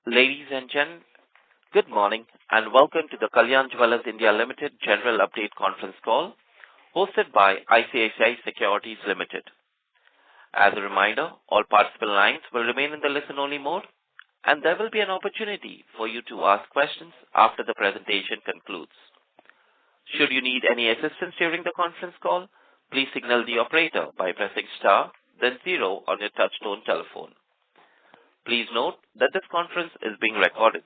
Ladies and gentlemen, good morning and welcome to the Kalyan Jewellers India Limited General Update Conference Call hosted by ICICI Securities Limited. As a reminder, all participant lines will remain in the listen-only mode and there will be an opportunity for you to ask questions after the presentation concludes. Should you need any assistance during the conference call, please signal the operator by pressing star, then 0 on your touchtone telephone. Please note that this conference is being recorded.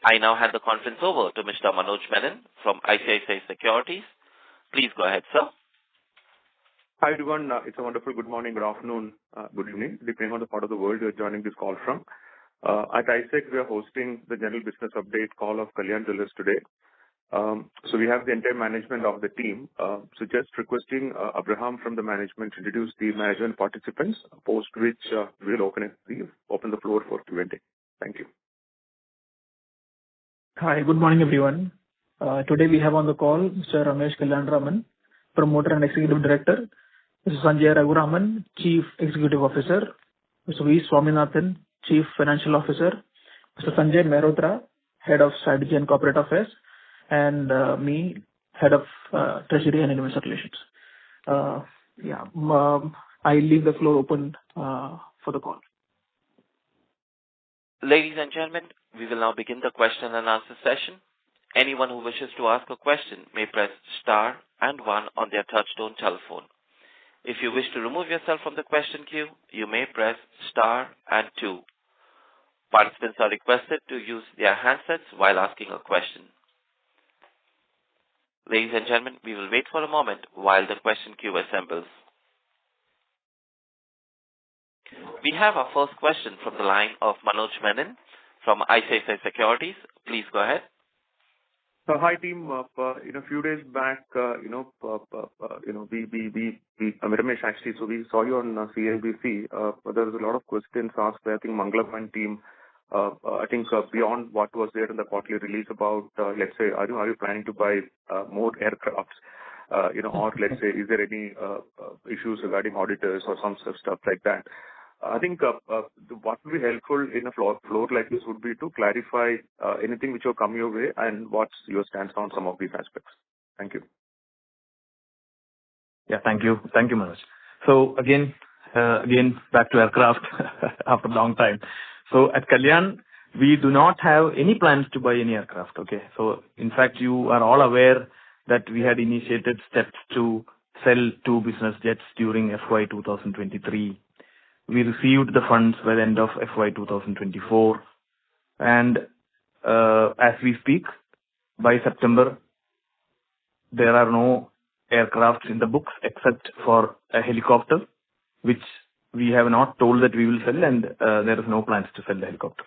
I now hand the conference over to Mr. Manoj Menon from ICICI Securities. Please go ahead, sir. Hi everyone, it's a wonderful good morning, good afternoon, good evening, depending on the part of the world you're joining this call from. At ISEC, we are hosting the general business update call of Kalyan Jewellers today. So we have the entire management of the team. So just requesting Abraham from the management to introduce the management participants, post which we'll open the floor for Q&A. Thank you. Hi, good morning everyone. Today we have on the call Mr. Ramesh Kalyanaraman, Promoter and Executive Director, Mr. Sanjay Raghuraman, Chief Executive Officer, Mr. V. Swaminathan, Chief Financial Officer, Mr. Sanjay Mehrotra, Head of Strategy and Corporate Affairs, and me, Head of Treasury and Investor Relations. I leave the floor open for the call. Ladies and gentlemen, we will now begin the question and answer session. Anyone who wishes to ask a question may press star and 1 on their touchtone telephone. If you wish to remove yourself from the question queue, you may press star and 2. Participants are requested to use their handsets while asking a question. Ladies and gentlemen, we will wait for a moment while the question queue assembles. We have our first question from the line of Manoj Menon from ICICI Securities. Please go ahead. Hi team. A few days back, Ramesh actually, so we saw you on CNBC. There was a lot of questions asked by I think Mangalam and team. I think beyond what was there in the quarterly release about, let's say, are you planning to buy more aircrafts? Or let's say, is there any issues regarding auditors or some stuff like that? I think what would be helpful in a floor like this would be to clarify anything which will come your way and what's your stance on some of these aspects. Thank you. Yeah, thank you. Thank you, Manoj. So again, back to aircraft after a long time. So at Kalyan, we do not have any plans to buy any aircraft. Okay. So in fact, you are all aware that we had initiated steps to sell 2 business jets during FY 2023. We received the funds by the end of FY 2024. And as we speak, by September, there are no aircrafts in the books except for a helicopter, which we have not told that we will sell, and there is no plans to sell the helicopter.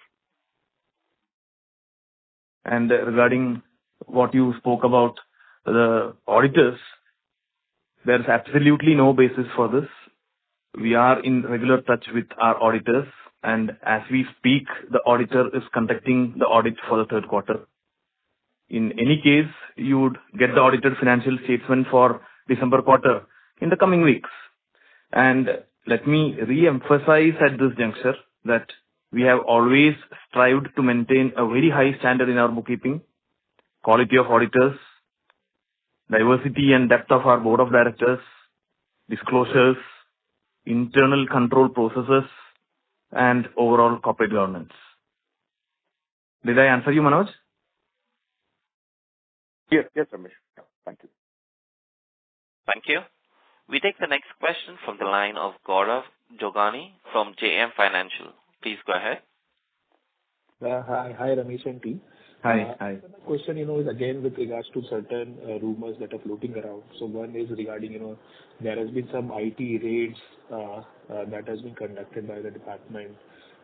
And regarding what you spoke about the auditors, there is absolutely no basis for this. We are in regular touch with our auditors, and as we speak, the auditor is conducting the audit for the third quarter. In any case, you would get the audited financial statement for December quarter in the coming weeks. And let me re-emphasize at this juncture that we have always strived to maintain a very high standard in our bookkeeping, quality of auditors, diversity and depth of our board of directors, disclosures, internal control processes, and overall corporate governance. Did I answer you, Manoj? Yes, Ramesh. Yeah, thank you. Thank you. We take the next question from the line of Gaurav Jogani from JM Financial. Please go ahead. Hi, Ramesh and team. Hi. The question, is again with regards to certain rumors that are floating around. So one is regarding, there has been some IT raids that has been conducted by the department,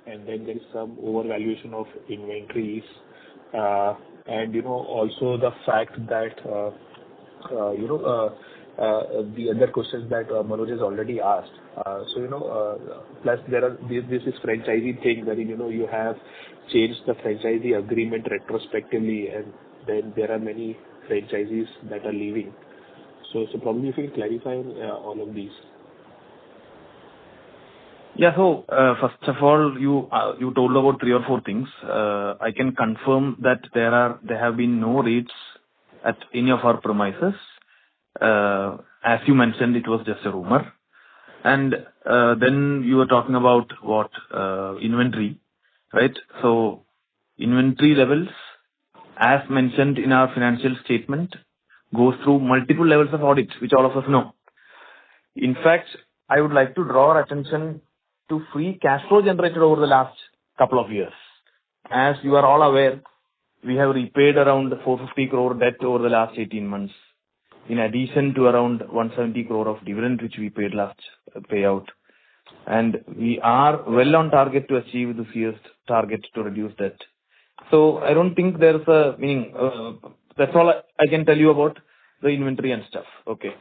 and then there is some overvaluation of inventories, and also the fact that the other questions that Manoj has already asked. Plus this is franchisee thing wherein you have changed the franchisee agreement retrospectively, and then there are many franchisees that are leaving. So probably if you can clarify all of these. Yeah. So, first of all, you told about 3 or 4 things. I can confirm that there have been no raids at any of our premises. As you mentioned, it was just a rumor. And then you were talking about what? Inventory, right? So inventory levels, as mentioned in our financial statement, goes through multiple levels of audit, which all of us know. In fact, I would like to draw our attention to free cash flow generated over the last couple of years. As you are all aware, we have repaid around 450 crore debt over the last 18 months, in addition to around 170 crore of dividend which we paid last payout. And we are well on target to achieve this year's target to reduce debt. So I don't think there's a meaning. That's all I can tell you about the inventory and stuff. Okay.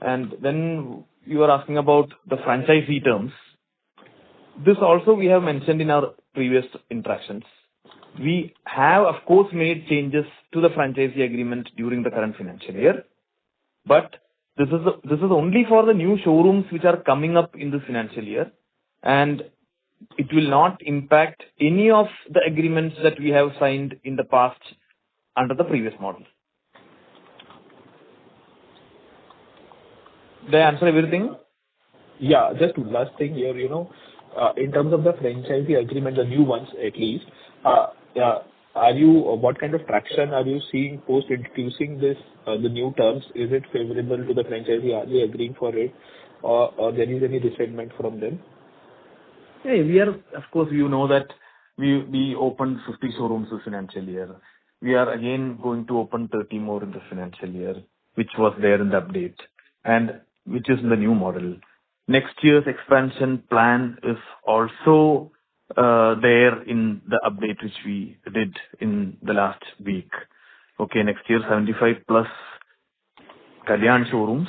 And then you are asking about the franchisee terms. This also we have mentioned in our previous interactions. We have, of course, made changes to the franchisee agreement during the current financial year, but this is only for the new showrooms which are coming up in this financial year, and it will not impact any of the agreements that we have signed in the past under the previous model. Did I answer everything? Yeah, just last thing here, in terms of the franchisee agreement, the new ones at least, what kind of traction are you seeing post introducing this, the new terms? Is it favorable to the franchisee? Are they agreeing for it, or there is any resentment from them? Yeah, we are, of course, you know that we opened 50 showrooms this financial year. We are again going to open 30 more in this financial year, which was there in the update, and which is in the new model. Next year's expansion plan is also there in the update which we did in the last week. Okay, next year 75 plus Kalyan showrooms.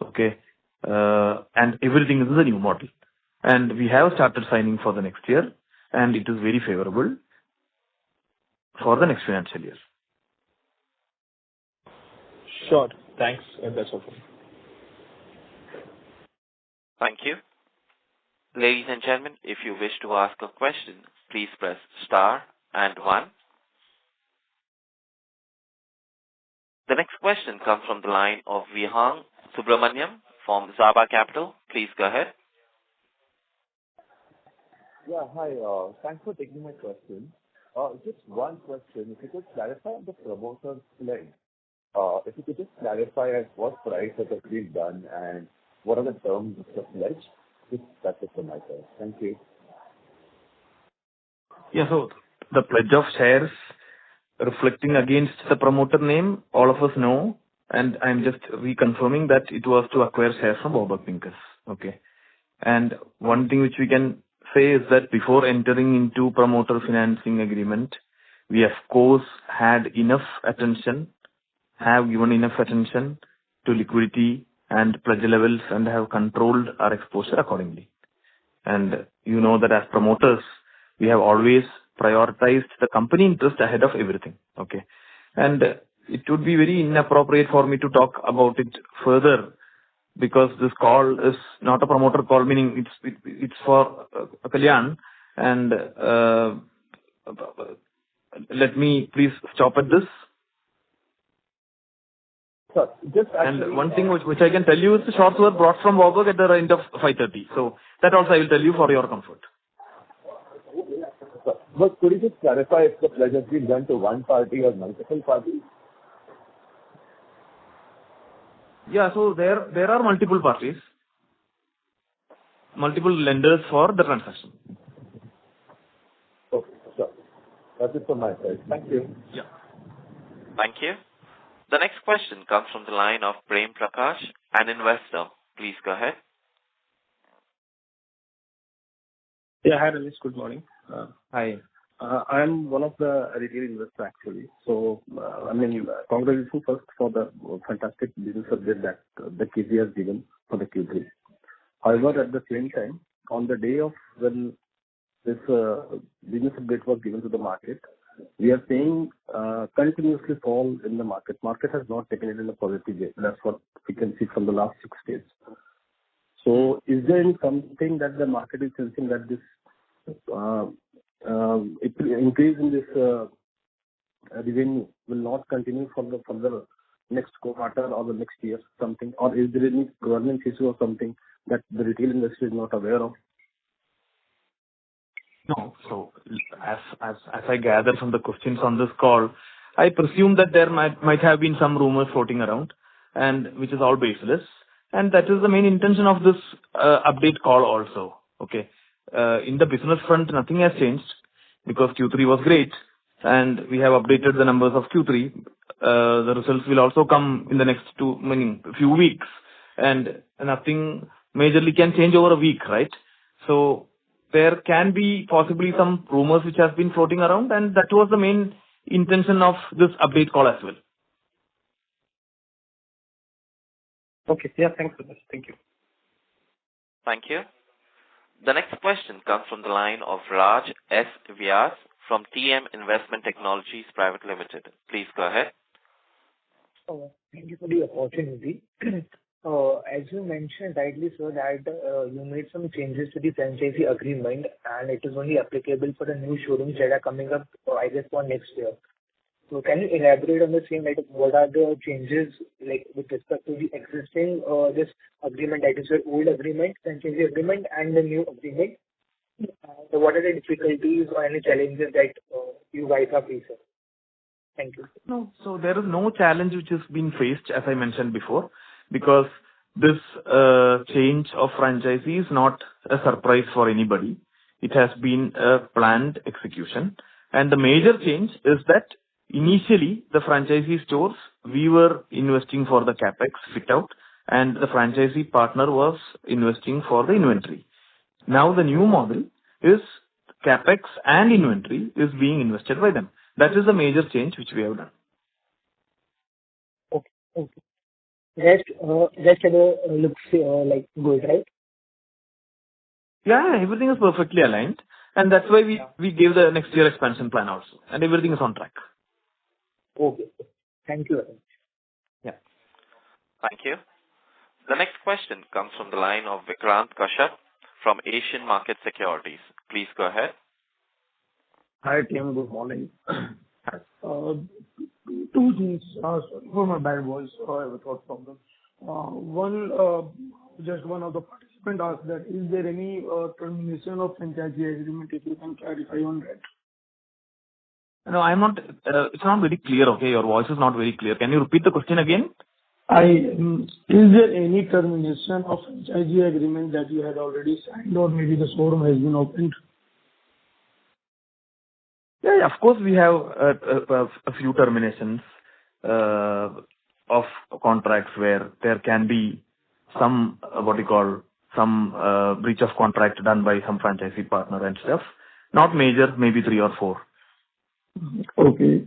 Okay, and everything is the new model. And we have started signing for the next year, and it is very favorable for the next financial year. Sure. Thanks. And that's all. Thank you. Ladies and gentlemen, if you wish to ask a question, please press star and 1. The next question comes from the line of Vihang Subramaniam from Zaba Capital. Please go ahead. Yeah, hi. Thanks for taking my question. Just one question. If you could clarify on the promoter pledge. If you could just clarify at what price it has been done and what are the terms of the pledge? That's it from my side. Thank you. Yeah, so the pledge of shares reflecting against the promoter name, all of us know, and I'm just reconfirming that it was to acquire shares from Warburg Pincus. Okay. And one thing which we can say is that before entering into promoter financing agreement, we of course have given enough attention to liquidity and pledge levels and have controlled our exposure accordingly. And you know that as promoters, we have always prioritized the company interest ahead of everything. Okay. And it would be very inappropriate for me to talk about it further because this call is not a promoter call, meaning it's for Kalyan. And let me please stop at this. Sir, just actually, and one thing which I can tell you is the shorts were brought from Warburg at the end of 5:30. So that also I will tell you for your comfort. Sir, but could you just clarify if the pledge has been done to one party or multiple parties? Yeah, so there are multiple parties, multiple lenders for the transaction. Okay, sure. That's it from my side. Thank you. Yeah. Thank you. The next question comes from the line of Prem Prakash, an investor. Please go ahead. Yeah, hi Ramesh, good morning. Hi. I am one of the retail investors actually. So, congratulations first for the fantastic business update that the KG has given for the Q3. However, at the same time, on the day of when this business update was given to the market, we are seeing continuously fall in the market. Market has not taken it in a positive way. That's what we can see from the last 6 days. So is there any something that the market is sensing that this increase in this revenue will not continue for the next quarter or the next year, something? Or is there any governance issue or something that the retail industry is not aware of? No. So as I gather from the questions on this call, I presume that there might have been some rumors floating around, and which is all baseless, and that is the main intention of this update call also. Okay. In the business front, nothing has changed because Q3 was great, and we have updated the numbers of Q3. The results will also come in the next few weeks, and nothing majorly can change over a week, right? So there can be possibly some rumors which have been floating around, and that was the main intention of this update call as well. Okay. Yeah, thanks for this. Thank you. Thank you. The next question comes from the line of Raj S. Vyas from TM Investment Technologies Private Limited. Please go ahead. Thank you for the opportunity. As you mentioned rightly, sir, that you made some changes to the franchisee agreement, and it is only applicable for the new showrooms that are coming up, I guess, for next year. So can you elaborate on the same, like what are the changes, like with respect to the existing this agreement, that is your old agreement, franchisee agreement, and the new agreement? So what are the difficulties or any challenges that you guys are facing? Thank you. No, so there is no challenge which has been faced, as I mentioned before, because this change of franchisee is not a surprise for anybody. It has been a planned execution. And the major change is that initially the franchisee stores, we were investing for the CAPEX fit out, and the franchisee partner was investing for the inventory. Now the new model is CAPEX and inventory is being invested by them. That is the major change which we have done. Okay. Rest looks like good, right? Yeah, everything is perfectly aligned, and that's why we gave the next year expansion plan also, and everything is on track. Okay. Thank you very much. Yeah. Thank you. The next question comes from the line of Vikrant Kashyap from Asian Market Securities. Please go ahead. Hi, team. Good morning. Two things. Sorry for my bad voice. I have a throat problem. One of the participants asked that is there any termination of franchisee agreement? If you can clarify on that. No, I'm not. It's not very clear. Okay, your voice is not very clear. Can you repeat the question again? Is there any termination of franchisee agreement that you had already signed, or maybe the showroom has been opened? Yeah, of course we have a few terminations of contracts where there can be some breach of contract done by some franchisee partner and stuff. Not major, maybe 3 or 4. Okay.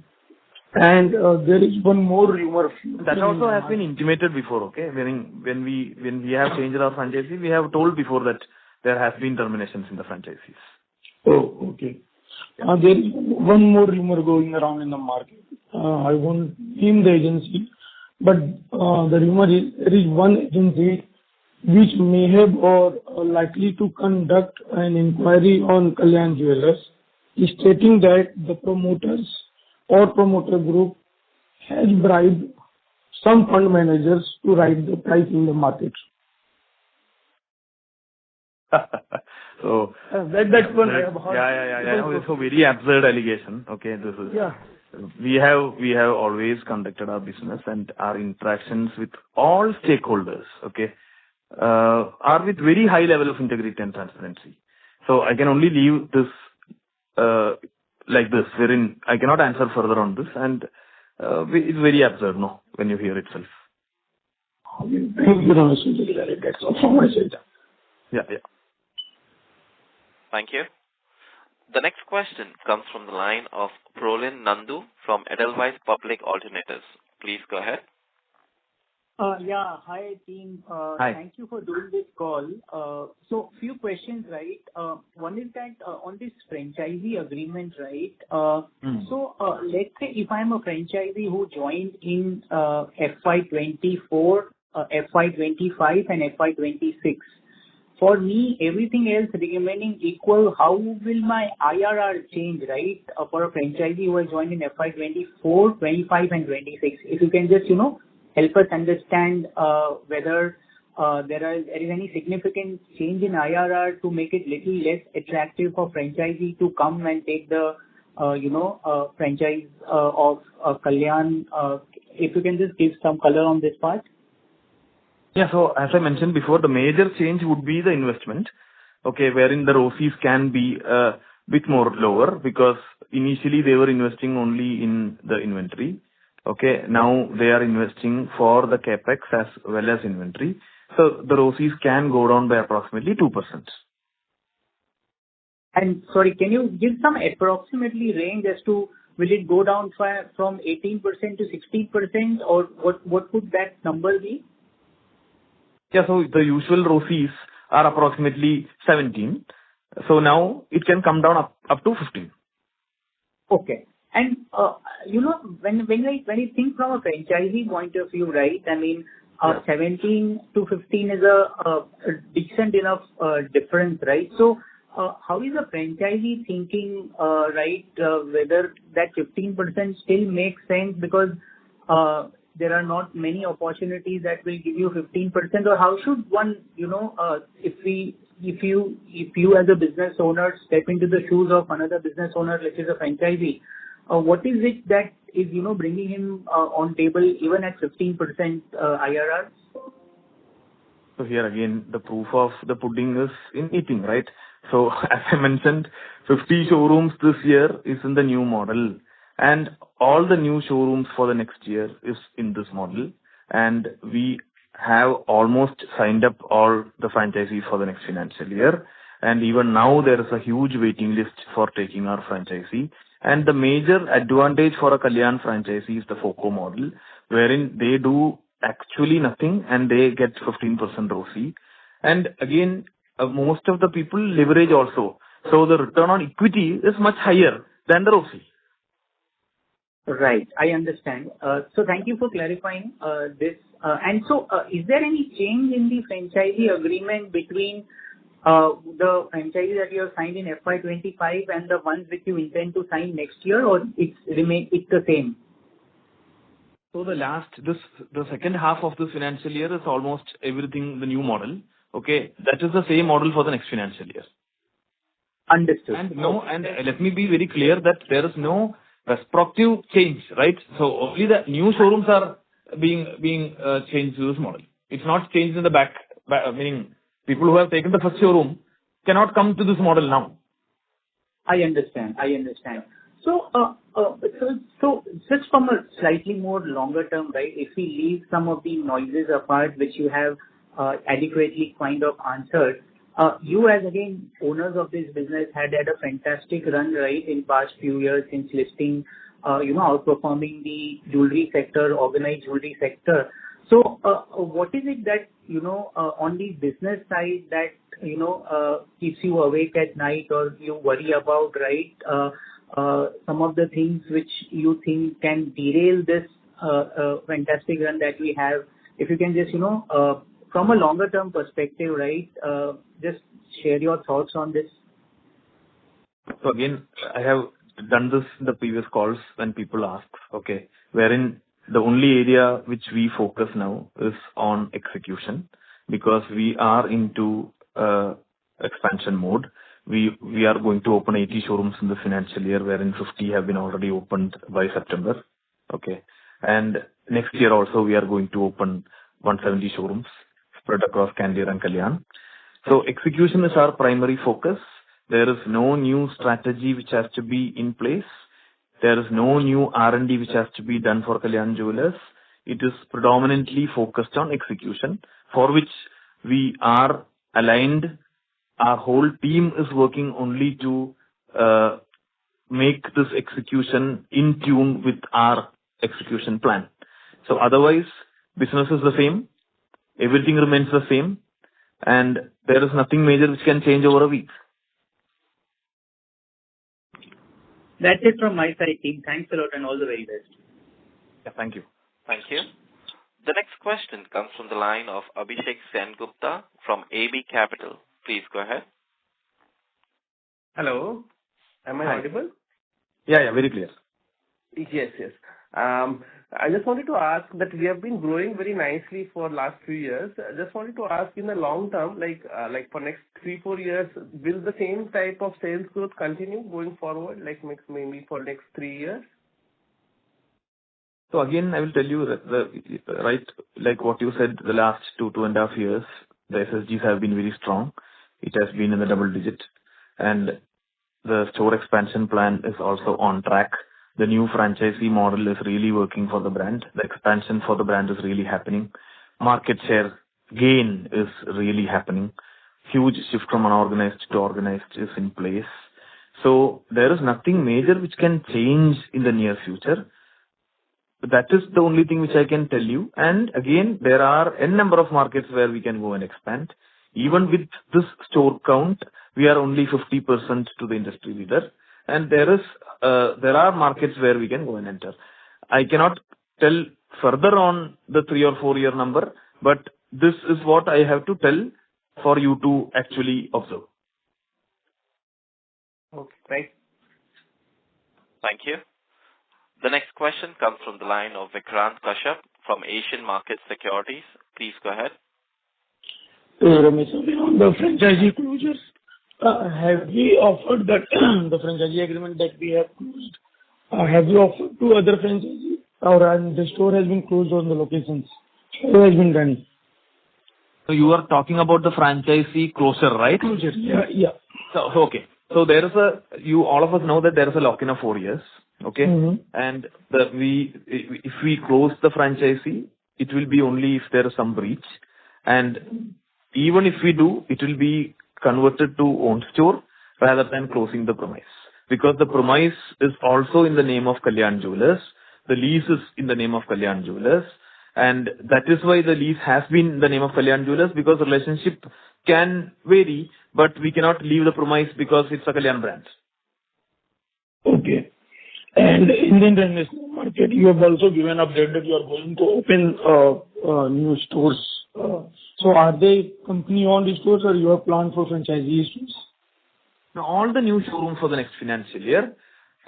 And there is one more rumor. That also has been intimated before, okay? When we have changed our franchisee, we have told before that there has been terminations in the franchisees. Oh, okay. There is one more rumor going around in the market. I won't name the agency, but the rumor is there is one agency which may have or likely to conduct an inquiry on Kalyan Jewellers, stating that the promoters or promoter group has bribed some fund managers to rise the price in the market. So that's one I have heard. Yeah. It's a very absurd allegation. Okay, this is. Yeah. We have always conducted our business and our interactions with all stakeholders. Okay, are with very high level of integrity and transparency. So I can only leave this like this, wherein I cannot answer further on this, and it's very absurd, no, when you hear itself. Thank you, Ramesh. That's all from my side. Yeah. Thank you. The next question comes from the line of Prolin Nandu from Edelweiss Public Alternatives. Please go ahead. Hi, team. Hi. Thank you for doing this call. So few questions, right? One is that on this franchisee agreement, right? So let's say if I'm a franchisee who joined in FY24, FY25 and FY26. for me, everything else remaining equal, how will my IRR change, right, for a franchisee who has joined in FY24, 25 and 26? If you can just, help us understand whether there is any significant change in IRR to make it little less attractive for franchisee to come and take the, franchise of Kalyan. If you can just give some color on this part. Yeah, so as I mentioned before, the major change would be the investment, okay, wherein the ROCEs can be a bit more lower because initially they were investing only in the inventory. Okay, now they are investing for the CAPEX as well as inventory. So the ROCEs can go down by approximately 2%. And sorry, can you give some approximately range as to will it go down from 18% to 16% or what could that number be? Yeah, so the usual ROCEs are approximately 17. So now it can come down up to 15. Okay. And, when I think from a franchisee point of view, right, I mean, 17 to 15 is a decent enough difference, right? So, how is a franchisee thinking, right, whether that 15% still makes sense because there are not many opportunities that will give you 15%, or how should one, if you as a business owner step into the shoes of another business owner, which is a franchisee, what is it that is, bringing him on table even at 15% IRR? So here again, the proof of the pudding is in eating, right? So as I mentioned, 50 showrooms this year is in the new model, and all the new showrooms for the next year is in this model, and we have almost signed up all the franchisees for the next financial year, and even now there is a huge waiting list for taking our franchisee. And the major advantage for a Kalyan franchisee is the FOCO model, wherein they do actually nothing and they get 15% ROCE. And again, most of the people leverage also. So the return on equity is much higher than the ROCE. Right. I understand. So thank you for clarifying this. And so is there any change in the franchisee agreement between the franchise that you have signed in FY25 and the ones which you intend to sign next year, or it's the same? So the second half of this financial year is almost everything the new model. Okay, that is the same model for the next financial year. Understood. And let me be very clear that there is no retrospective change, right? So only the new showrooms are being changed to this model. It's not changed in the back, meaning people who have taken the first showroom cannot come to this model now. I understand. So, so just from a slightly more longer term, right, if we leave some of the noises apart, which you have adequately kind of answered, you as again owners of this business had a fantastic run, right, in past few years since listing, outperforming the jewelry sector, organized jewelry sector. So, what is it that, on the business side that, keeps you awake at night or you worry about, right? Some of the things which you think can derail this fantastic run that we have. If you can just, from a longer term perspective, right, just share your thoughts on this. So again, I have done this in the previous calls when people ask, okay, wherein the only area which we focus now is on execution, because we are into expansion mode. We are going to open 80 showrooms in the financial year, wherein 50 have been already opened by September. Okay. And next year also we are going to open 170 showrooms spread across Candere and Kalyan. So execution is our primary focus. There is no new strategy which has to be in place. There is no new R&D which has to be done for Kalyan Jewellers. It is predominantly focused on execution, for which we are aligned. Our whole team is working only to make this execution in tune with our execution plan. So otherwise, business is the same, everything remains the same, and there is nothing major which can change over a week. That's it from my side, team. Thanks a lot and all the very best. Yeah, thank you. Thank you. The next question comes from the line of Abhishek Sen Gupta from AB Capital. Please go ahead. Hello. Am I audible? Yeah, very clear. Yes, yes. I just wanted to ask that we have been growing very nicely for last few years. I just wanted to ask in the long term, like for next 3-4 years, will the same type of sales growth continue going forward, like maybe for next 3 years? So again, I will tell you that right, like what you said, the last 2.5 years, the SSGs have been very strong. It has been in the double digit, and the store expansion plan is also on track. The new franchisee model is really working for the brand. The expansion for the brand is really happening. Market share gain is really happening. Huge shift from unorganized to organized is in place. So there is nothing major which can change in the near future. That is the only thing which I can tell you. And again, there are n number of markets where we can go and expand. Even with this store count, we are only 50% to the industry leader. And there are markets where we can go and enter. I cannot tell further on the 3 or 4 year number, but this is what I have to tell for you to actually observe. Okay, right. Thank you. The next question comes from the line of Vikrant Kashyap from Asian Market Securities. Please go ahead. Ramesh, on the franchisee closures, have we offered that the franchisee agreement that we have closed, have we offered to other franchisees, or the store has been closed on the locations? How has been done? So you are talking about the franchisee closure, right? Closure, yeah. So okay. So there is all of us know that there is a lock-in of 4 years. Okay. Mm-hmm. And if we close the franchisee, it will be only if there is some breach. And even if we do, it will be converted to own store rather than closing the premise. Because the premise is also in the name of Kalyan Jewellers. The lease is in the name of Kalyan Jewellers. And that is why the lease has been in the name of Kalyan Jewellers, because relationship can vary, but we cannot leave the premise because it's a Kalyan brand. Okay. And in the international market, you have also given update that you are going to open new stores. So are they company-owned stores or you have planned for franchisee stores? Now, all the new showrooms for the next financial year,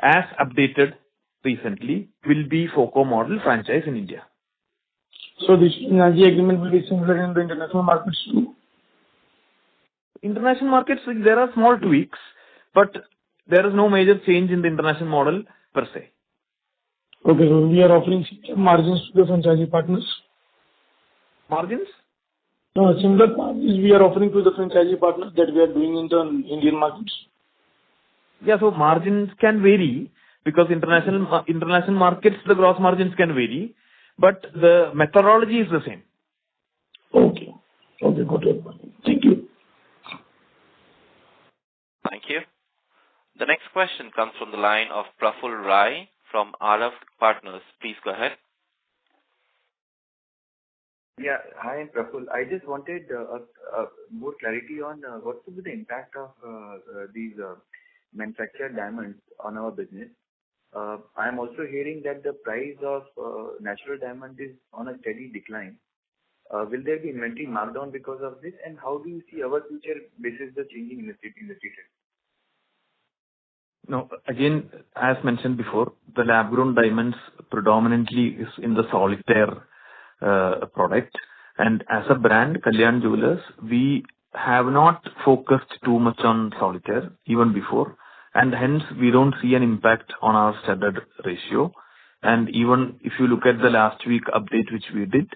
as updated recently, will be FOCO model franchise in India. So this franchisee agreement will be similar in the international markets too? International markets, there are small tweaks, but there is no major change in the international model per se. Okay, so we are offering margins to the franchisee partners? Margins? No, similar margins we are offering to the franchisee partners that we are doing in the Indian markets. Yeah, so margins can vary because international markets, the gross margins can vary, but the methodology is the same. Okay, got it. Thank you. Thank you. The next question comes from the line of Praful Rai from Arav Partners. Please go ahead. Yeah. Hi, Praful. I just wanted more clarity on what will be the impact of these manufactured diamonds on our business. I am also hearing that the price of natural diamond is on a steady decline. Will there be inventory markdown because of this? And how do you see our future basis the changing industry trend? No, again, as mentioned before, the lab-grown diamonds predominantly is in the solitaire product. And as a brand, Kalyan Jewellers, we have not focused too much on solitaire even before. And hence, we don't see an impact on our studded ratio. And even if you look at the last week update which we did,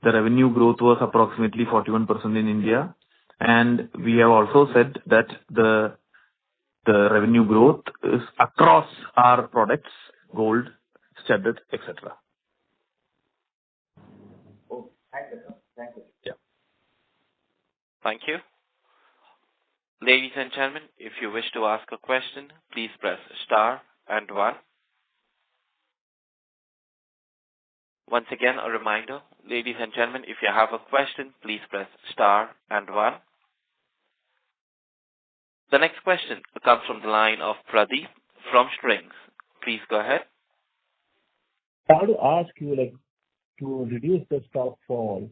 the revenue growth was approximately 41% in India. And we have also said that the revenue growth is across our products, gold, studded, etc. Oh, thank you, sir. Thank you. Yeah. Thank you. Ladies and gentlemen, if you wish to ask a question, please press star and 1. Once again, a reminder, ladies and gentlemen, if you have a question, please press star and 1. The next question comes from the line of Pradeep from Strings. Please go ahead. I want to ask you, to reduce the stock fall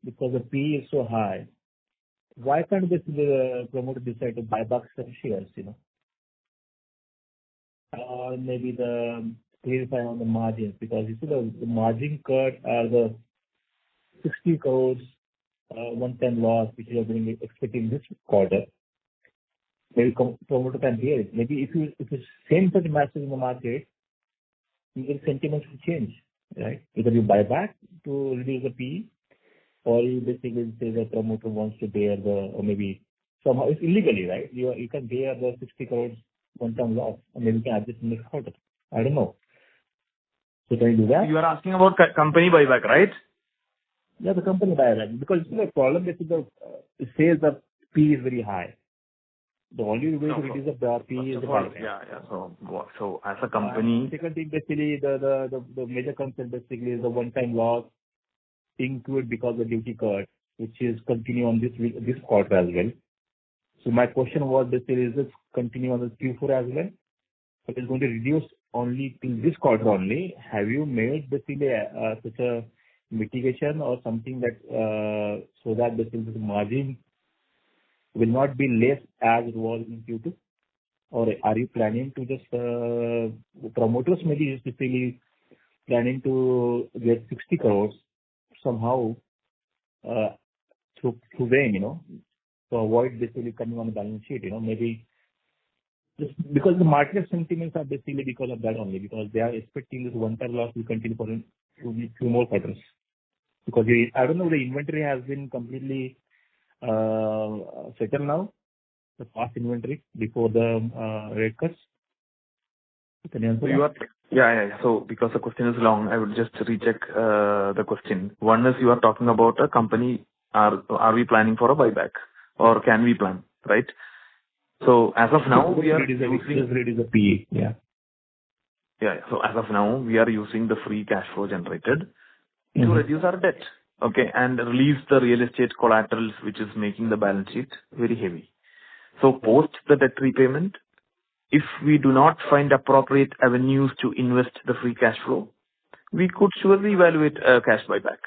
because the P is so high. why can't the promoter decide to buy back some shares, or maybe the clarify on the margins, because you see the margin cut are the 60 crores one-time loss which you are being expecting this quarter. Maybe promoter can hear it. Maybe if it's same such message in the market, your sentiment will change, right? Either you buy back to reduce the PE, or you basically say the promoter wants to bear or maybe somehow it's illegally, right? You can bear the 60 crores one-time loss, and maybe you can adjust in next quarter. I don't know. So can you do that? You are asking about company buyback, right? Yeah, the company buyback. Because the problem is the sales of P is very high. The only way to reduce the P is the buyback. Yeah. So as a company, second thing, basically the major concern basically is the one-time loss incurred because of duty cut, which is continue on this quarter as well. So my question was basically, is this continue on the Q4 as well? But it's going to reduce only till this quarter only. Have you made basically such a mitigation or something that so that basically the margin will not be less as it was in Q2? Or are you planning to just promoters maybe just basically planning to get 60 crores somehow through them, to avoid basically coming on the balance sheet, maybe just because the market sentiments are basically because of that only, because they are expecting this one-time loss will continue for few more quarters. Because I don't know, the inventory has been completely settled now, the past inventory before the rate cuts. Can you answer that? Yeah. So because the question is long, I would just recheck the question. One is you are talking about a company. Are we planning for a buyback, or can we plan, right? So as of now, we are using a PE. Yeah. So as of now, we are using the free cash flow generated to reduce our debt, okay, and release the real estate collaterals, which is making the balance sheet very heavy. So post the debt repayment, if we do not find appropriate avenues to invest the free cash flow, we could surely evaluate a cash buyback.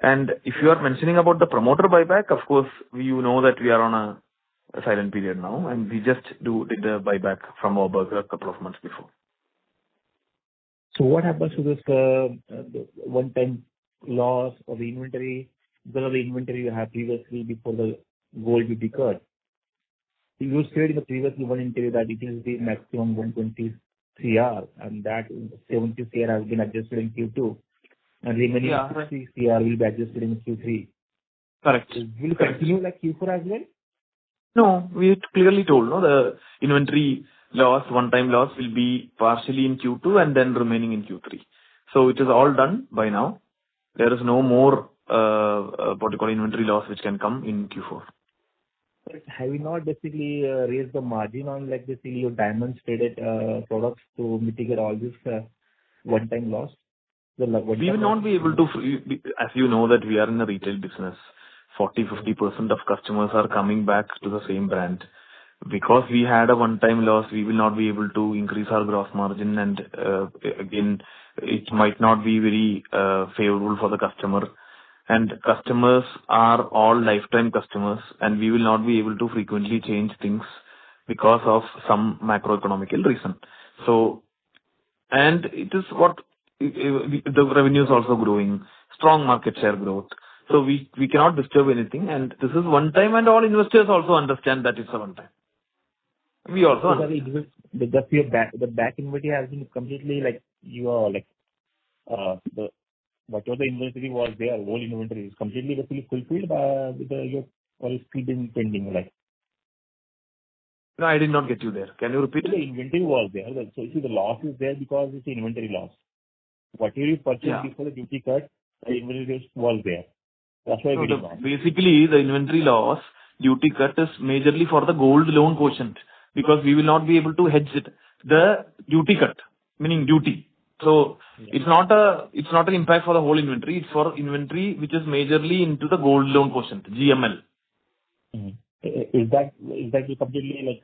And if you are mentioning about the promoter buyback, of course, you know that we are on a silent period now, and we just did the buyback from our burger a couple of months before. So what happens to this the one-time loss or the inventory? Because of the inventory you have previously before the gold duty cut. You said in the previously one interview that it is the maximum 120 CR, and that 70 CR has been adjusted in Q2, and remaining 60 CR will be adjusted in Q3. Correct. Will it continue like Q4 as well? No, we clearly told, the inventory loss, one-time loss will be partially in Q2 and then remaining in Q3. So it is all done by now. There is no more particular inventory loss which can come in Q4. But have you not basically raised the margin on like basically your diamond traded products to mitigate all this one-time loss? We will not be able to, as you know that we are in a retail business, 40-50% of customers are coming back to the same brand. Because we had a one-time loss, we will not be able to increase our gross margin, and again, it might not be very favorable for the customer. And customers are all lifetime customers, and we will not be able to frequently change things because of some macroeconomical reason. So, and it is what the revenue is also growing, strong market share growth. So we cannot disturb anything, and this is one time, and all investors also understand that it's a one time. We also understand. The back inventory has been completely like you are like whatever the inventory was there, whole inventory is completely basically fulfilled with your or is still been pending like. No, I did not get you there. Can you repeat? The inventory was there. So you see the loss is there because it's inventory loss. Whatever you purchased before the duty cut, the inventory was there. That's why basically the inventory loss, duty cut is majorly for the gold loan quotient, because we will not be able to hedge it. The duty cut, meaning duty. So it's not an impact for the whole inventory. It's for inventory which is majorly into the gold loan quotient, GML. Mm-hmm. Is that completely like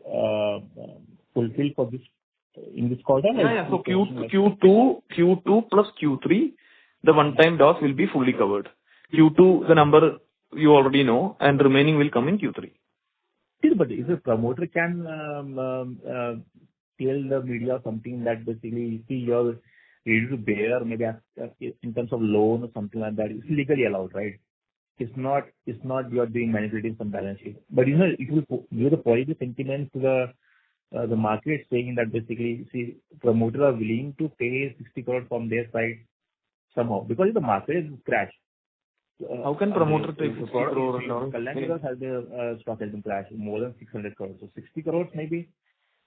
fulfilled for this in this quarter? Yeah. So Q2 plus Q3, the one-time loss will be fully covered. Q2, the number you already know, and remaining will come in Q3. But if a promoter can tell the media something that basically, see, you're ready to bear, maybe in terms of loan or something like that, it's legally allowed, right? It's not you're doing manipulating some balance sheet. But it will give the positive sentiment to the market, saying that basically, see, promoters are willing to pay 60 crore from their side somehow, because the market is crash. How can promoter take 60 crore and all? Kalyan Jewellers has the stock has been crashed more than 600 crores. So 60 crores maybe,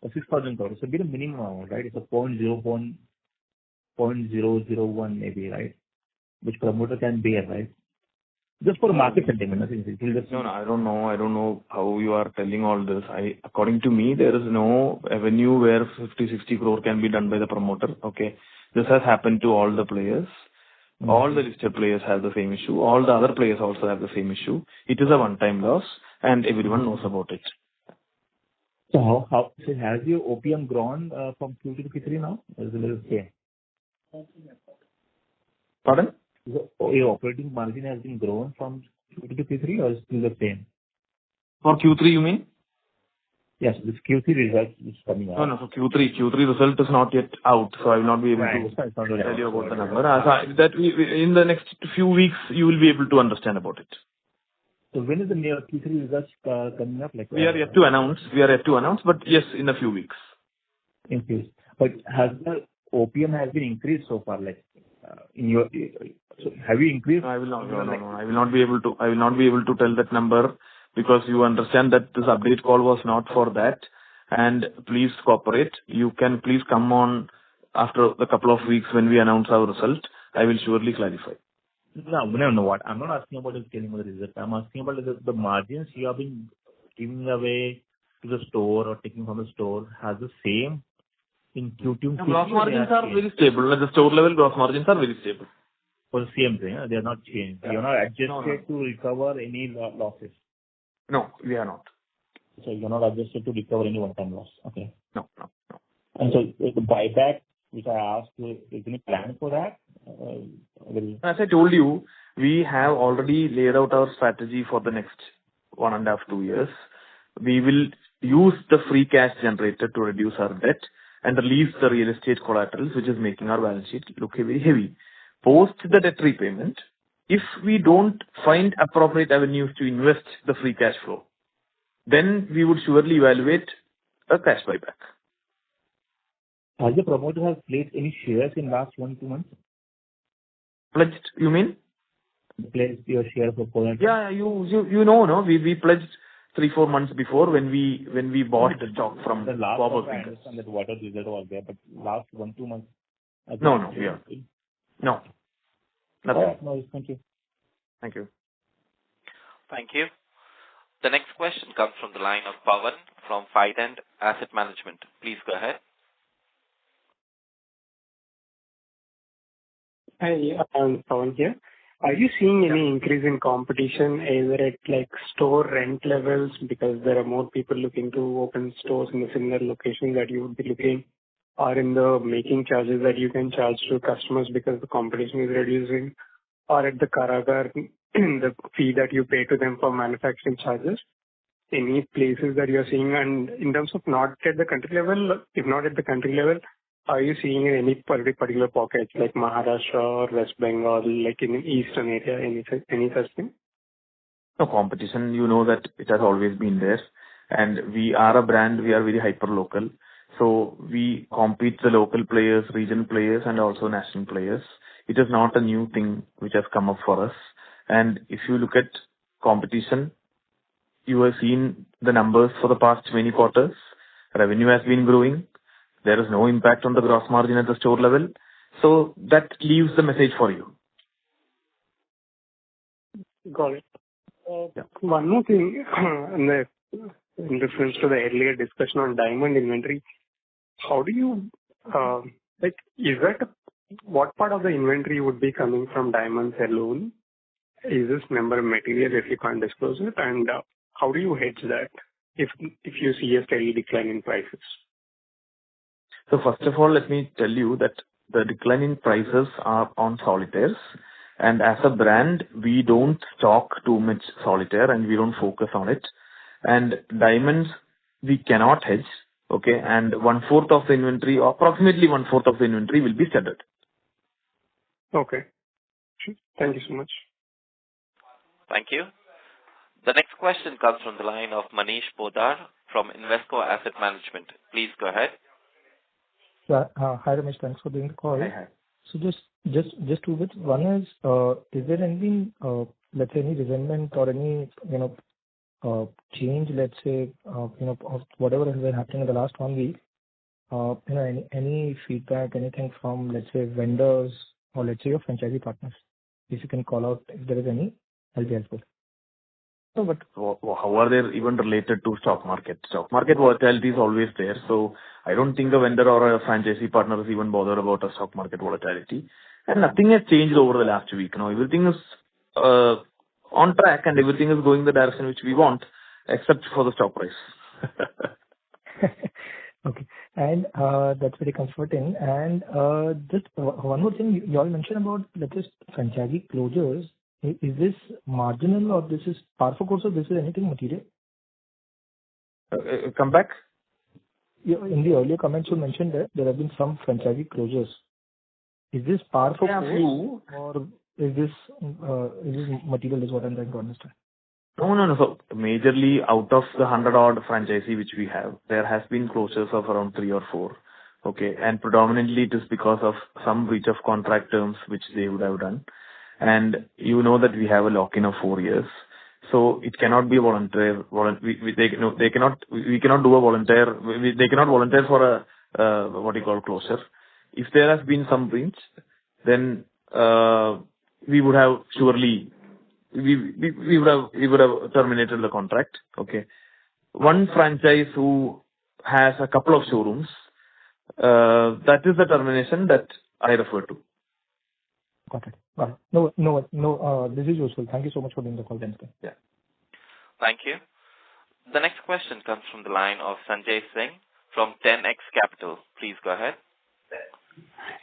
or 6,000 crores. So be the minimum amount, right? It's a 0.001 maybe, right? Which promoter can bear, right? Just for market sentiment. No, I don't know how you are telling all this. According to me, there is no avenue where 50-60 crore can be done by the promoter. Okay. This has happened to all the players. All the listed players have the same issue. All the other players also have the same issue. It is a one-time loss, and everyone knows about it. So has your OPM grown from Q2 to Q3 now? Or is it the same? Pardon? Your operating margin has been grown from Q2 to Q3, or is it still the same? For Q3, you mean? Yes, this Q3 result is coming out. No. So Q3 result is not yet out, so I will not be able to tell you about the number. In the next few weeks, you will be able to understand about it. So when is the near Q3 results coming up? We are yet to announce, but yes, in a few weeks. Increased. But has the OPM has been increased so far? So have you increased? No, I will not. No. I will not be able to tell that number, because you understand that this update call was not for that. And please cooperate. You can please come on after a couple of weeks when we announce our result. I will surely clarify. No. What I'm not asking about is telling about the result. I'm asking about the margins you have been giving away to the store or taking from the store has the same in Q2. Gross margins are very stable. At the store level, gross margins are very stable. For the same thing, they are not changed. You are not adjusted to recover any losses. No, we are not. So you are not adjusted to recover any one-time loss. Okay. No. And so the buyback, which I asked you, is any plan for that? As I told you, we have already laid out our strategy for the next 1.5 to 2 years. We will use the free cash generated to reduce our debt and release the real estate collaterals, which is making our balance sheet look very heavy. Post the debt repayment, if we don't find appropriate avenues to invest the free cash flow, then we would surely evaluate a cash buyback. Has the promoter has placed any shares in last 1-2 months? Pledged, you mean? Pledged your share for Poland? Yeah, you know, no? We pledged 3-4 months before when we bought the stock from the last Bob. I understand that water result was there, but last 1-2 months. No, yeah. No. Nothing. No, thank you. Thank you. Thank you. The next question comes from the line of Pawan from Fident Asset Management. Please go ahead. Hi, I'm Pawan here. Are you seeing any increase in competition either at store rent levels, because there are more people looking to open stores in a similar location that you would be looking, or in the making charges that you can charge to customers because the competition is reducing, or at the Karagar, the fee that you pay to them for manufacturing charges? Any places that you're seeing? And in terms of not at the country level, if not at the country level, are you seeing in any particular pockets like Maharashtra or West Bengal, like in the eastern area, any such thing? No competition, you know that it has always been there. And we are a brand, we are very hyper-local. So we compete the local players, regional players, and also national players. It is not a new thing which has come up for us. And if you look at competition, you have seen the numbers for the past many quarters. Revenue has been growing. There is no impact on the gross margin at the store level. So that leaves the message for you. Got it. One more thing, in reference to the earlier discussion on diamond inventory, how do you, what part of the inventory would be coming from diamonds alone? Is this number material if you can't disclose it? And how do you hedge that if you see a steady decline in prices? So first of all, let me tell you that the decline in prices are on solitaires. And as a brand, we don't stock too much solitaire and we don't focus on it. And diamonds, we cannot hedge. Okay. And 1/4 of the inventory, approximately 1/4 of the inventory will be studded. Okay. Sure. Thank you so much. Thank you. The next question comes from the line of Manish Podar from Invesco Asset Management. Please go ahead. Hi, Ramesh. Thanks for doing the call. Hi. So just two bits. One is there anything, let's say, any resentment or any, change, let's say, of whatever has been happening in the last 1 week? Any feedback, anything from, let's say, vendors or let's say your franchisee partners? If you can call out if there is any, that'll be helpful. No, but how are they even related to stock market? Stock market volatility is always there. So I don't think a vendor or a franchisee partner is even bothered about a stock market volatility. And nothing has changed over the last week. Now everything is on track and everything is going the direction which we want, except for the stock price. Okay. And that's very comforting. And just one more thing, you all mentioned about, let's say, franchisee closures. Is this marginal or this is par for course or this is anything material? Come back. In the earlier comments you mentioned that there have been some franchisee closures. Is this par for course or is this material is what I'm trying to understand? No. So majorly out of the 100-odd franchisee which we have, there has been closures of around 3 or 4. Okay. And predominantly it is because of some breach of contract terms which they would have done. And you know that we have a lock-in of 4 years. So it cannot be voluntary. We cannot do a volunteer. They cannot volunteer for a closure. If there has been some breach, then we would have surely we would have terminated the contract. Okay. One franchise who has a couple of showrooms, that is the termination that I refer to. Got it. No. This is useful. Thank you so much for doing the call, Wednesday. Yeah. Thank you. The next question comes from the line of Sanjay Singh from 10X Capital. Please go ahead.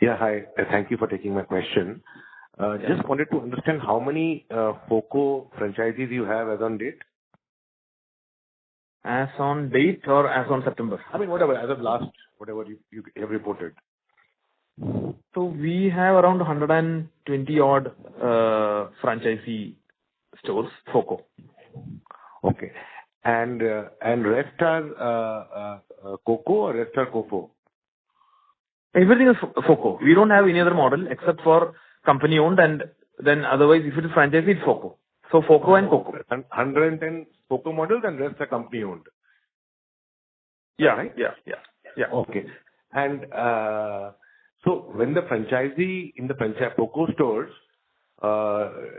Yeah, hi. Thank you for taking my question. Just wanted to understand how many FOCO franchisees you have as on date? As on date or as on September? I mean, whatever, as of last, whatever you have reported. So we have around 120 odd franchisee stores, FOCO. Okay. And rest are COCO or rest are COFO? Everything is FOCO. We don't have any other model except for company owned, and then otherwise if it is franchisee, it's FOCO. So FOCO and COCO. 110 FOCO models and rest are company owned. Yeah, right? Yeah. Okay. And so when the franchisee in the FOCO stores,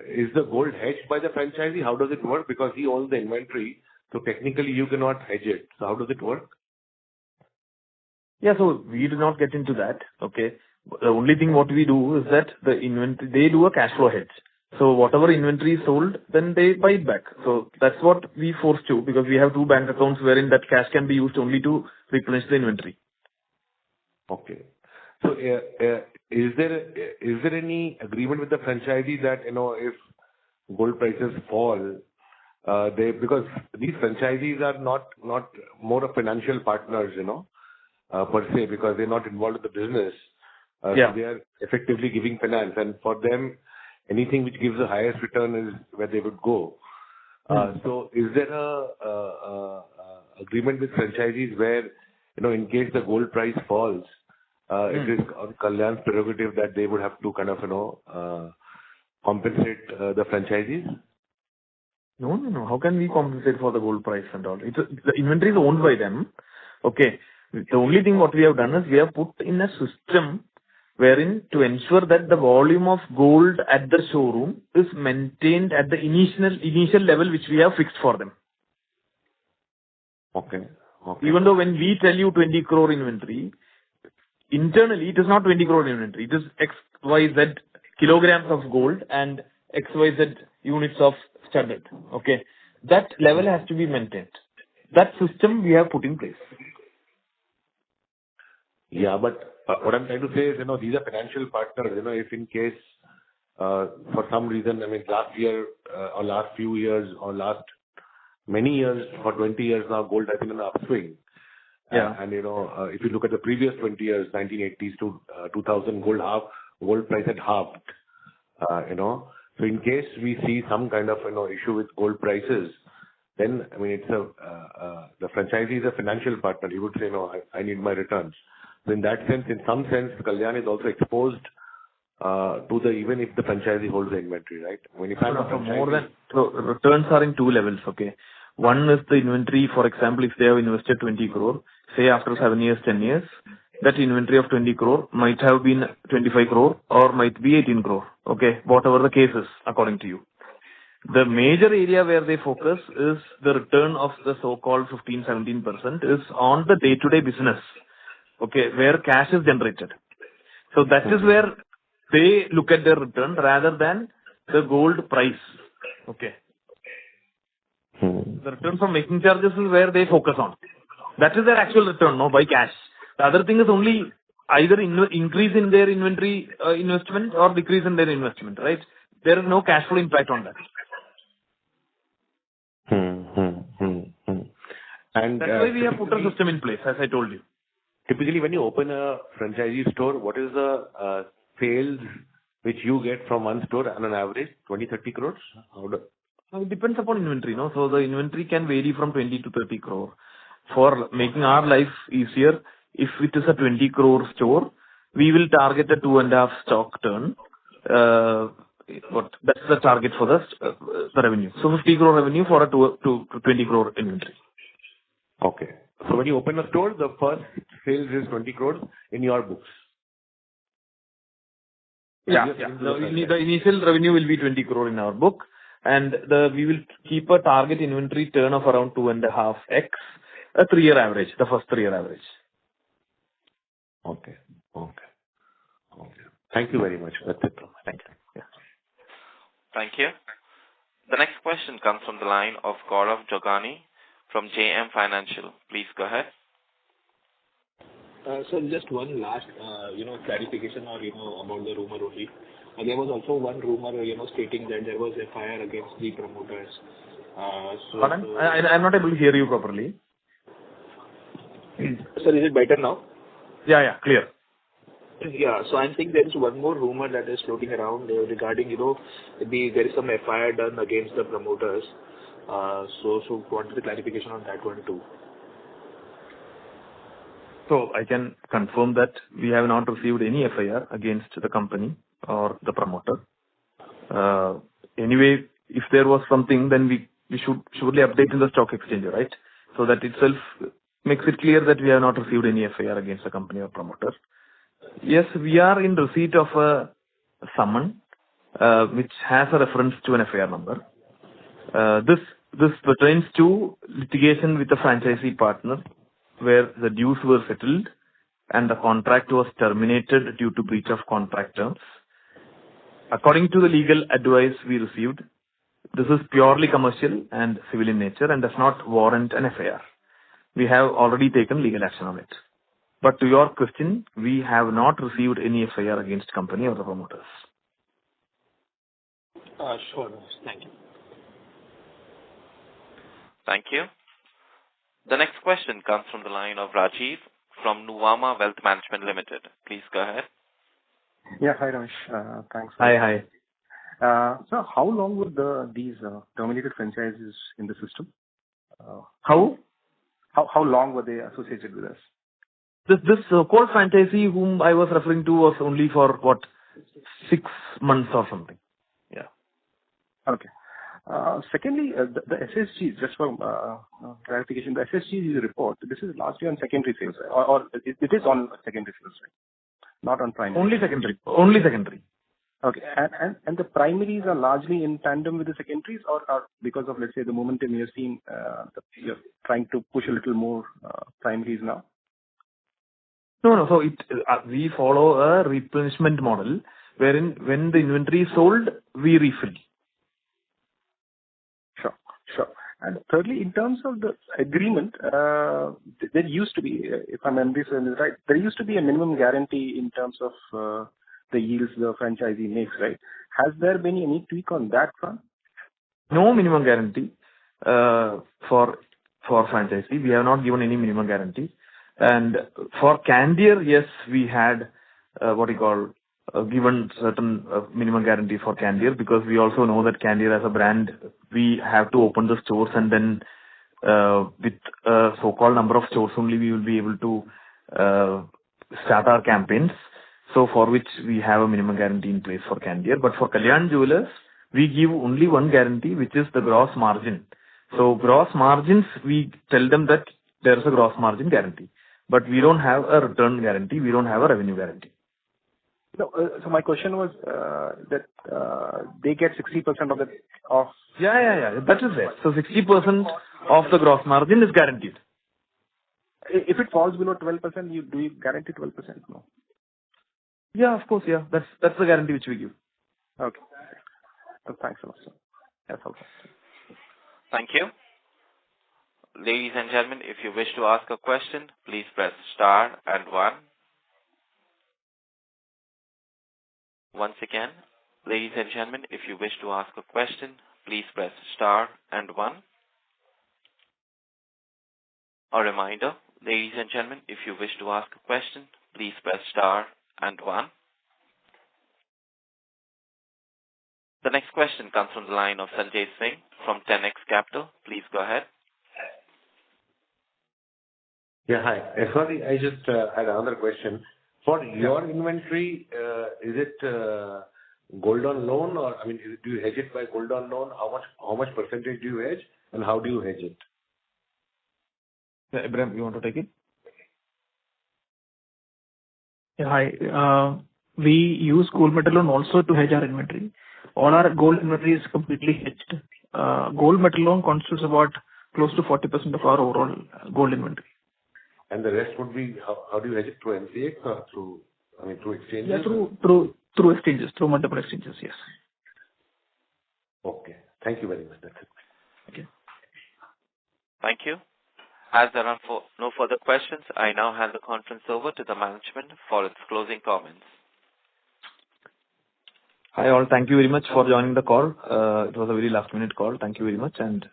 is the gold hedged by the franchisee? How does it work? Because he owns the inventory, so technically you cannot hedge it. So how does it work? Yeah, so we do not get into that. Okay. The only thing what we do is that the inventory, they do a cash flow hedge. So whatever inventory is sold, then they buy it back. So that's what we force to, because we have 2 bank accounts wherein that cash can be used only to replenish the inventory. Okay. So is there any agreement with the franchisee that, if gold prices fall, because these franchisees are not more of financial partners, per se, because they're not involved in the business. So they are effectively giving finance, and for them, anything which gives the highest return is where they would go. So is there a agreement with franchisees where, in case the gold price falls, it is on Kalyan's prerogative that they would have to kind of, compensate the franchisees? No. How can we compensate for the gold price and all? The inventory is owned by them. Okay. The only thing what we have done is we have put in a system wherein to ensure that the volume of gold at the showroom is maintained at the initial level which we have fixed for them. Okay. Even though when we tell you 20 crore inventory, internally it is not 20 crore inventory. It is XYZ kilograms of gold and XYZ units of studded. Okay. That level has to be maintained. That system we have put in place. Yeah, but what I'm trying to say is, these are financial partners. If in case for some reason, I mean, last year or last few years or last many years, for 20 years now, gold has been in an upswing. Yeah. And if you look at the previous 20 years, 1980s to 2000, gold price had halved. So in case we see some kind of issue with gold prices, then I mean it's the franchisee is a financial partner. He would say, no, I need my returns. So in that sense, in some sense, Kalyan is also exposed to the even if the franchisee holds the inventory, right? When if I'm a franchisee, so returns are in two levels. Okay, one is the inventory. For example, if they have invested 20 crore, say after 7 years, 10 years, that inventory of 20 crore might have been 25 crore or might be 18 crore. Okay, whatever the case is, according to you. The major area where they focus is the return of the so-called 15-17% is on the day-to-day business. Okay, where cash is generated. So that is where they look at their return rather than the gold price. Okay. The return from making charges is where they focus on. That is their actual return, no, by cash. The other thing is only either increase in their inventory investment or decrease in their investment, right? There is no cash flow impact on that. And that's why we have put a system in place, as I told you. Typically, when you open a franchisee store, what is the sales which you get from one store on an average? 20-30 crores? It depends upon inventory, no? So the inventory can vary from 20 to 30 crore. For making our life easier, if it is a 20 crore store, we will target a 2.5 stock turn. That's the target for the revenue. So 50 crore revenue for a 20 crore inventory. Okay. So when you open a store, the first sales is 20 crores in your books. Yeah. The initial revenue will be 20 crore in our book, and we will keep a target inventory turn of around 2.5x, a 3-year average, the first 3-year average. Okay. Thank you very much. That's it. Thank you. Yeah. Thank you. The next question comes from the line of Gaurav Jogani from JM Financial. Please go ahead. So just one last, clarification or, about the rumor only. There was also one rumor, stating that there was a FIR against the promoters. Pardon? I'm not able to hear you properly. Sir, is it better now? Yeah, clear. Yeah, so I'm saying there is one more rumor that is floating around regarding, there is some FIR done against the promoters. So wanted the clarification on that one too. So I can confirm that we have not received any FIR against the company or the promoter. Anyway, if there was something, then we should surely update in the stock exchange, right? So that itself makes it clear that we have not received any FIR against the company or promoter. Yes, we are in receipt of a summon, which has a reference to an FIR number. This pertains to litigation with the franchisee partner, where the dues were settled and the contract was terminated due to breach of contract terms. According to the legal advice we received, this is purely commercial and civil in nature and does not warrant an FIR. We have already taken legal action on it. But to your question, we have not received any FIR against company or the promoters. Sure. Thank you. Thank you. The next question comes from the line of Rajiv from Nuvama Wealth Management Limited. Please go ahead. Yeah, hi Ramesh. Thanks. Hi. So how long would these terminated franchises in the system? How long were they associated with us? This so-called franchisee whom I was referring to was only for 6 months or something. Yeah. Okay. Secondly, the SSG, just for clarification, the SSG report, this is largely on secondary sales, or it is on secondary sales, right? Not on primary. Only secondary. Okay. And the primaries are largely in tandem with the secondaries, or because of, let's say, the momentum you're seeing, you're trying to push a little more primaries now? No. So we follow a replenishment model, wherein when the inventory is sold, we refill. Sure. And thirdly, in terms of the agreement, there used to be, if my memory serves me right, there used to be a minimum guarantee in terms of the yields the franchisee makes, right? Has there been any tweak on that front? No minimum guarantee for franchisee. We have not given any minimum guarantee. And for Candere, yes, we had given certain minimum guarantee for Candere, because we also know that Candere as a brand, we have to open the stores, and then with a so-called number of stores only we will be able to start our campaigns. So for which we have a minimum guarantee in place for Candere. But for Kalyan Jewellers, we give only one guarantee, which is the gross margin. So gross margins, we tell them that there is a gross margin guarantee, but we don't have a return guarantee. We don't have a revenue guarantee. No, so my question was that they get 60% of the of. Yeah. That is there. So 60% of the gross margin is guaranteed. If it falls below 12%, do you guarantee 12%? No. Yeah, of course. Yeah, that's the guarantee which we give. Okay. Thanks a lot, sir. That's all. Thank you. Ladies and gentlemen, if you wish to ask a question, please press star and 1. Once again, ladies and gentlemen, if you wish to ask a question, please press star and 1. A reminder, ladies and gentlemen, if you wish to ask a question, please press star and 1. The next question comes from the line of Sanjay Singh from 10X Capital. Please go ahead. Yeah, hi. Sorry, I just had another question. For your inventory, is it gold on loan, or do you hedge it by gold on loan? How much percentage do you hedge, and how do you hedge it? Yeah, Ibrahim, you want to take it? Yeah, hi. We use gold metal loan also to hedge our inventory. All our gold inventory is completely hedged. Gold metal loan constitutes about close to 40% of our overall gold inventory. And the rest would be, how do you hedge it? Through MCX or through exchanges? Yeah, through exchanges, through multiple exchanges, yes. Okay. Thank you very much. That's it. Okay. Thank you. As there are no further questions, I now hand the conference over to the management for its closing comments. Hi all. Thank you very much for joining the call. It was a very last-minute call. Thank you very much, and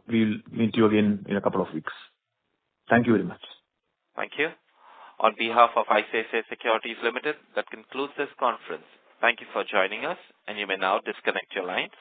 we'll meet you again in a couple of weeks. Thank you very much. Thank you. On behalf of ICICI Securities Limited, that concludes this conference. Thank you for joining us, and you may now disconnect your lines.